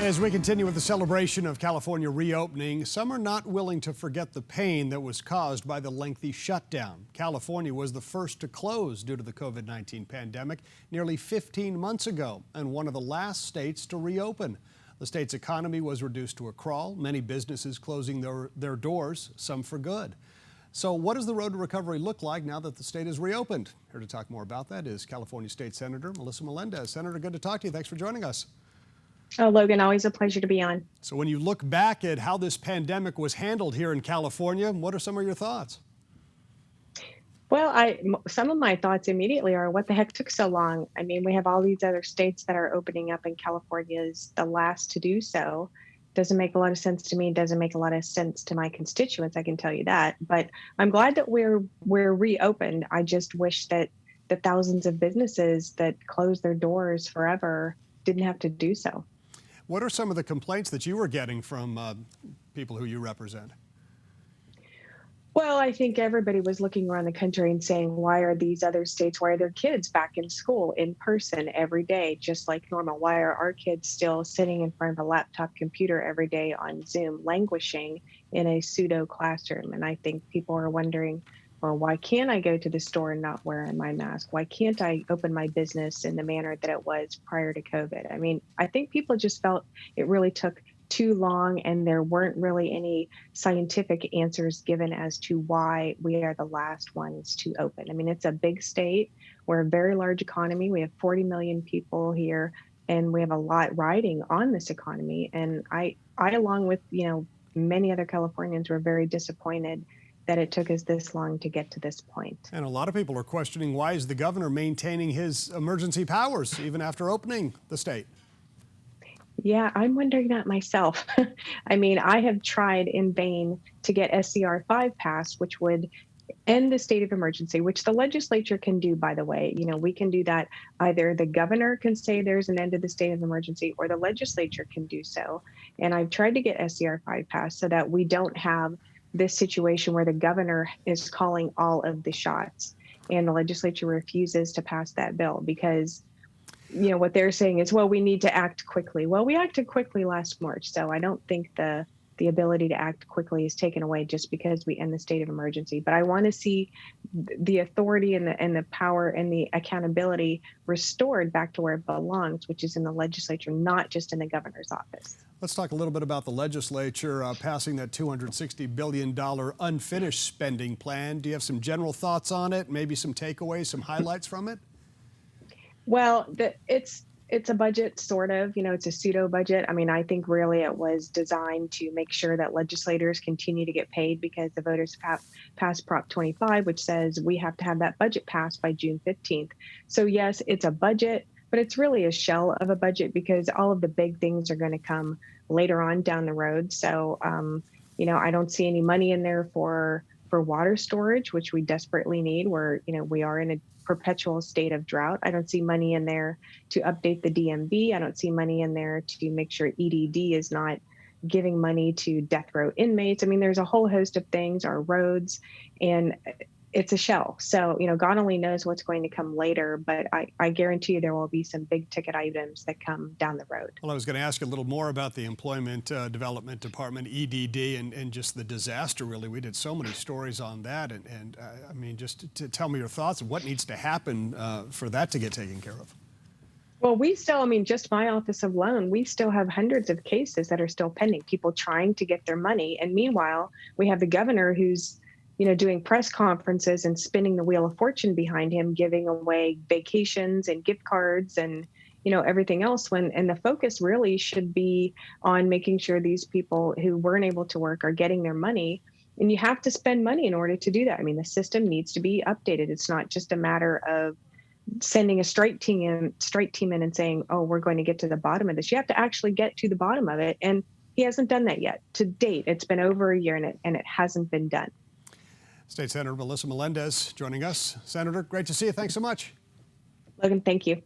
As we continue with the celebration of California reopening, some are not willing to forget the pain that was caused by the lengthy shutdown. California was the first to close due to the COVID-19 pandemic nearly 15 months ago, and one of the last states to reopen. The state's economy was reduced to a crawl, many businesses closing their doors, some for good. So what does the road to recovery look like now that the state is reopened? Here to talk more about that is California State Senator Melissa Melendez. Senator, good to talk to you. Thanks for joining us. Oh, Logan, always a pleasure to be on. So when you look back at how this pandemic was handled here in California, what are some of your thoughts? Well, some of my thoughts immediately are, what the heck took so long? I mean, we have all these other states that are opening up, and California is the last to do so. Doesn't make a lot of sense to me. Doesn't make a lot of sense to my constituents, I can tell you that. But I'm glad that we're reopened. I just wish that the thousands of businesses that closed their doors forever didn't have to do so. What are some of the complaints that you were getting from people who you represent? Well, I think everybody was looking around the country and saying, why are these other states, why are their kids back in school in person every day, just like normal? Why are our kids still sitting in front of a laptop computer every day on Zoom, languishing in a pseudo classroom? And I think people are wondering, well, why can't I go to the store and not wear my mask? Why can't I open my business in the manner that it was prior to COVID? I mean, I think people just felt it really took too long, and there weren't really any scientific answers given as to why we are the last ones to open. I mean, it's a big state. We're a very large economy. We have 40 million people here, and we have a lot riding on this economy. And I along with, many other Californians, were very disappointed that it took us this long to get to this point. And a lot of people are questioning, why is the governor maintaining his emergency powers even after opening the state? Yeah, I'm wondering that myself. I mean, I have tried in vain to get SCR 5 passed, which would end the state of emergency, which the legislature can do, by the way. We can do that. Either the governor can say there's an end to the state of emergency, or the legislature can do so. And I've tried to get SCR 5 passed so that we don't have this situation where the governor is calling all of the shots and the legislature refuses to pass that bill because what they're saying is, well, we need to act quickly. Well, we acted quickly last March, so I don't think the ability to act quickly is taken away just because we end the state of emergency. But I want to see the authority and the power and the accountability restored back to where it belongs, which is in the legislature, not just in the governor's office. Let's talk a little bit about the legislature passing that $260 billion unfinished spending plan. Do you have some general thoughts on it, maybe some takeaways, some highlights from it? Well, it's a budget, sort of. It's a pseudo budget. I mean, I think really it was designed to make sure that legislators continue to get paid because the voters passed Prop 25, which says we have to have that budget passed by June 15th. So yes, it's a budget, but it's really a shell of a budget because all of the big things are going to come later on down the road. So, I don't see any money in there for water storage, which we desperately need. We are in a perpetual state of drought. I don't see money in there to update the DMV. I don't see money in there to make sure EDD is not giving money to death row inmates. I mean, there's a whole host of things, our roads, and it's a shell. So, God only knows what's going to come later, but I guarantee you there will be some big ticket items that come down the road. Well, I was going to ask you a little more about the Employment Development Department, EDD, and just the disaster, really. We did so many stories on that. And I mean, just to tell me your thoughts of what needs to happen for that to get taken care of. Well, just my office alone, we still have hundreds of cases that are still pending, people trying to get their money. And meanwhile, we have the governor who's doing press conferences and spinning the wheel of fortune behind him, giving away vacations and gift cards and, everything else, and the focus really should be on making sure these people who weren't able to work are getting their money. And you have to spend money in order to do that. I mean, the system needs to be updated. It's not just a matter of sending a strike team in and saying, oh, we're going to get to the bottom of this. You have to actually get to the bottom of it. And he hasn't done that yet. To date, it's been over a year and it hasn't been done. State Senator Melissa Melendez joining us. Senator, great to see you. Thanks so much. Logan, thank you.